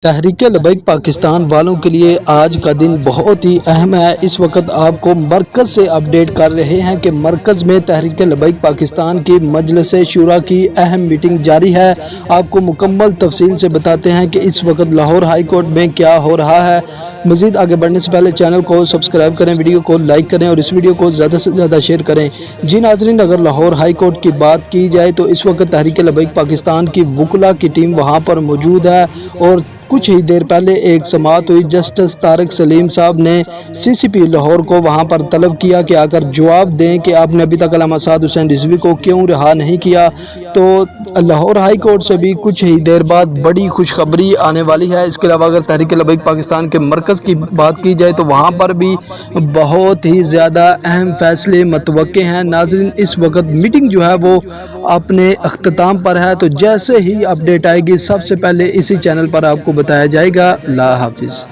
تحریک لبیک پاکستان والوں کے لیے آج کا دن بہت ہی اہم ہے۔ اس وقت آپ کو مرکز سے اپڈیٹ کر رہے ہیں کہ مرکز میں تحریک لبیک پاکستان کی مجلس شورا کی اہم میٹنگ جاری ہے۔ آپ کو مکمل تفصیل سے بتاتے ہیں کہ اس وقت لاہور ہائی کورٹ میں کیا ہو رہا ہے۔ مزید آگے بڑھنے سے پہلے چینل کو سبسکرائب کریں، ویڈیو کو لائک کریں اور اس ویڈیو کو زیادہ سے زیادہ شیئر کریں۔ جی ناظرین، اگر لاہور ہائی کورٹ کی بات کی جائے تو اس وقت تحریک لبیک پاکستان کی وکلاء کی ٹیم وہاں پر موجود ہے اور کچھ ہی دیر پہلے ایک سماعت ہوئی۔ جسٹس طارق سلیم صاحب نے سی سی پی لاہور کو وہاں پر طلب کیا کہ آ کر جواب دیں کہ آپ نے ابھی تک علامہ سعد حسین رضوی کو کیوں رہا نہیں کیا۔ تو لاہور ہائی کورٹ سے بھی کچھ ہی دیر بعد بڑی خوشخبری آنے والی ہے۔ اس کے علاوہ اگر تحریک لبیک پاکستان کے مرکز کی بات کی جائے تو وہاں پر بھی بہت ہی زیادہ اہم فیصلے متوقع ہیں۔ ناظرین، اس وقت میٹنگ جو ہے وہ اپنے اختتام پر ہے، تو جیسے ہی اپڈیٹ آئے گی سب سے پہلے اسی چینل پر آپ کو بتایا جائے گا۔ اللہ حافظ۔